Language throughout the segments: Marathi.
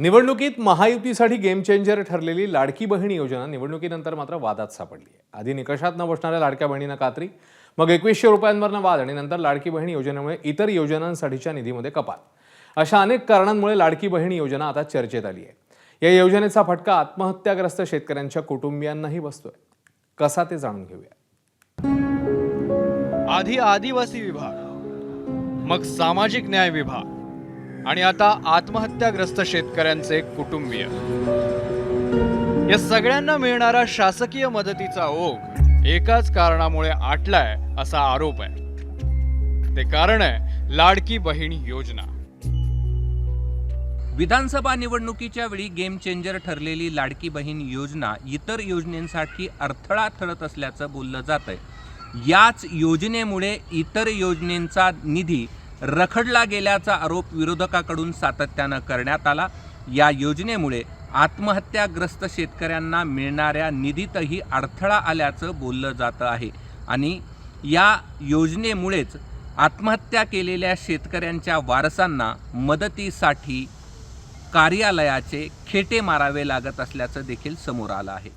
निवडणुकीत महायुतीसाठी गेम चेंजर ठरलेली लाडकी बहीण योजना निवडणुकीनंतर मात्र वादात सापडली आहे। आधी निकषात न बसणाऱ्या लाडक्या बहिणींना कात्री, मग 2100 रुपयांवरनं वाद आणि नंतर लाडकी बहीण योजनेमुळे इतर योजनांसाठीच्या निधीमध्ये कपात, अशा अनेक कारणांमुळे लाडकी बहीण योजना आता चर्चेत आली आहे। या योजनेचा फटका आत्महत्याग्रस्त शेतकऱ्यांच्या कुटुंबियांनाही बसतोय। कसा ते जाणून घेऊया। आधी आदिवासी विभाग, मग सामाजिक न्याय विभाग आणि आता आत्महत्याग्रस्त शेतकऱ्यांचे कुटुंबीय, या सगळ्यांना मिळणारा शासकीय मदतीचा ओघ एकाच कारणामुळे आटलाय असा आरोप आहे। ते कारण आहे लाडकी बहीण योजना। विधानसभा निवडणुकीच्या वेळी गेम चेंजर ठरलेली लाडकी बहीण योजना इतर योजनांसाठी अडथळा ठरत असल्याचं बोललं जातंय। याच योजनेमुळे इतर योजनांचा निधी रखडला गेल्याचा आरोप विरोधकाकडून सातत्यानं करण्यात आला। या योजनेमुळे आत्महत्याग्रस्त शेतकऱ्यांना मिळणाऱ्या निधीतही अडथळा आल्याचं बोललं जातं आहे आणि या योजनेमुळेच आत्महत्या केलेल्या शेतकऱ्यांच्या वारसांना मदतीसाठी कार्यालयाचे खेटे मारावे लागत असल्याचं देखील समोर आलं आहे।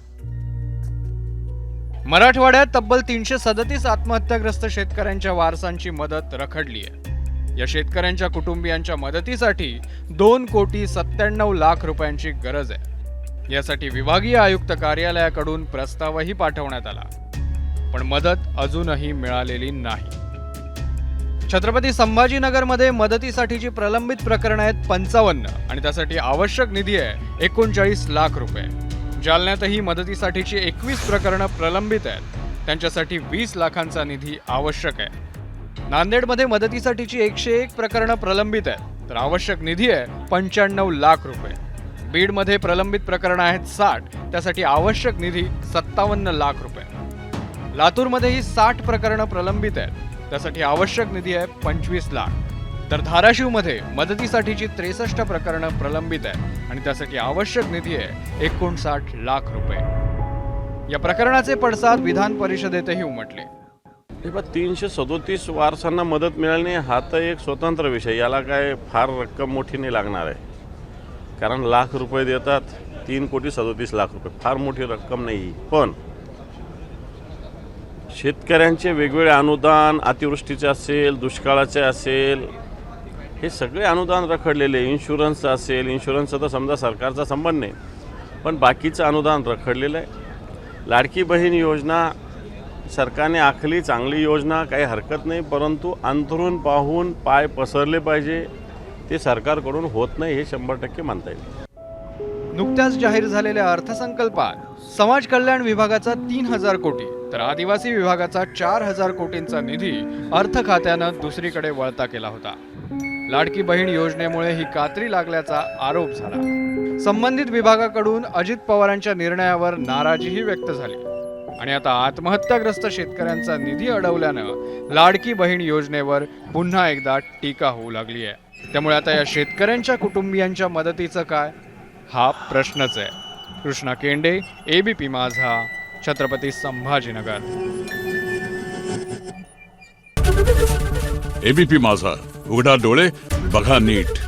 मराठवाड्यात तब्बल 337 आत्महत्याग्रस्त शेतकऱ्यांच्या वारसांची मदत रखडली आहे। या शेतकऱ्यांच्या कुटुंबियांच्या मदतीसाठी 2,97,00,000 रुपयांची गरज आहे। यासाठी विभागीय आयुक्त कार्यालयाकडून प्रस्तावही पाठवण्यात आला, पण मदत अजूनही मिळालेली नाही। छत्रपती संभाजीनगरमध्ये मदतीसाठीची प्रलंबित प्रकरणं आहेत 55 आणि त्यासाठी आवश्यक निधी आहे 39 लाख रुपये। जालन्यातही मदतीसाठीची 21 प्रकरणं प्रलंबित आहेत, त्यांच्यासाठी 20 लाखांचा निधी आवश्यक आहे। नांदेडमध्ये मदतीसाठीची 101 प्रकरणं प्रलंबित आहेत, तर आवश्यक निधी आहे 95 लाख रुपये। बीडमध्ये प्रलंबित प्रकरणं आहेत 60, त्यासाठी आवश्यक निधी 57 लाख रुपये। लातूरमध्येही 60 प्रकरणं प्रलंबित आहेत, त्यासाठी आवश्यक निधी आहे 25 लाख। तर धाराशिवमध्ये मदतीसाठीची 63 प्रकरणं प्रलंबित आहेत आणि त्यासाठी आवश्यक निधी आहे 59 लाख रुपये। या प्रकरणाचे पडसाद विधान परिषदेतही उमटले। 337 वारसांना मदत मिळाली नाही हा तर एक स्वतंत्र विषय, याला काय फार रक्कम मोठी नाही लागणार आहे, कारण लाख रुपये देतात, 3,37,00,000 रुपये फार मोठी रक्कम नाही। पण शेतकऱ्यांचे वेगवेगळे अनुदान, अतिवृष्टीचे असेल, दुष्काळाचे असेल, हे सगळे अनुदान रखडलेले, इन्शुरन्स असेल, इन्शुरन्सचा तर समजा सरकारचा संबंध नाही, पण बाकीचं अनुदान रखडलेलं आहे। लाडकी बहीण योजना सरकारने आखली, चांगली योजना, काही हरकत नाही, परंतु अंतरून पाहून पाय पसरले पाहिजे, ते सरकारकडून होत नाही हे 100% मानता येईल। नुकत्याच जाहीर झालेल्या अर्थसंकल्पात समाज कल्याण विभागाचा 3,000 कोटी तर आदिवासी विभागाचा 4,000 कोटींचा निधी अर्थ खात्यानं दुसरीकडे वळता केला होता। लाडकी बहीण योजनेमुळे ही कात्री लागल्याचा आरोप झाला। संबंधित विभागाकडून अजित पवारांच्या निर्णयावर नाराजीही व्यक्त झाली आणि आता आत्महत्याग्रस्त शेतकऱ्यांचा निधी अडवल्यानं लाडकी बहीण योजनेवर पुन्हा एकदा टीका होऊ लागली आहे। त्यामुळे आता या शेतकऱ्यांच्या कुटुंबियांच्या मदतीचं काय, हा प्रश्नच आहे। कृष्णा केंडे, ABP माझा, छत्रपती संभाजीनगर। ABP माझा, उघडा डोळे बघा नीट।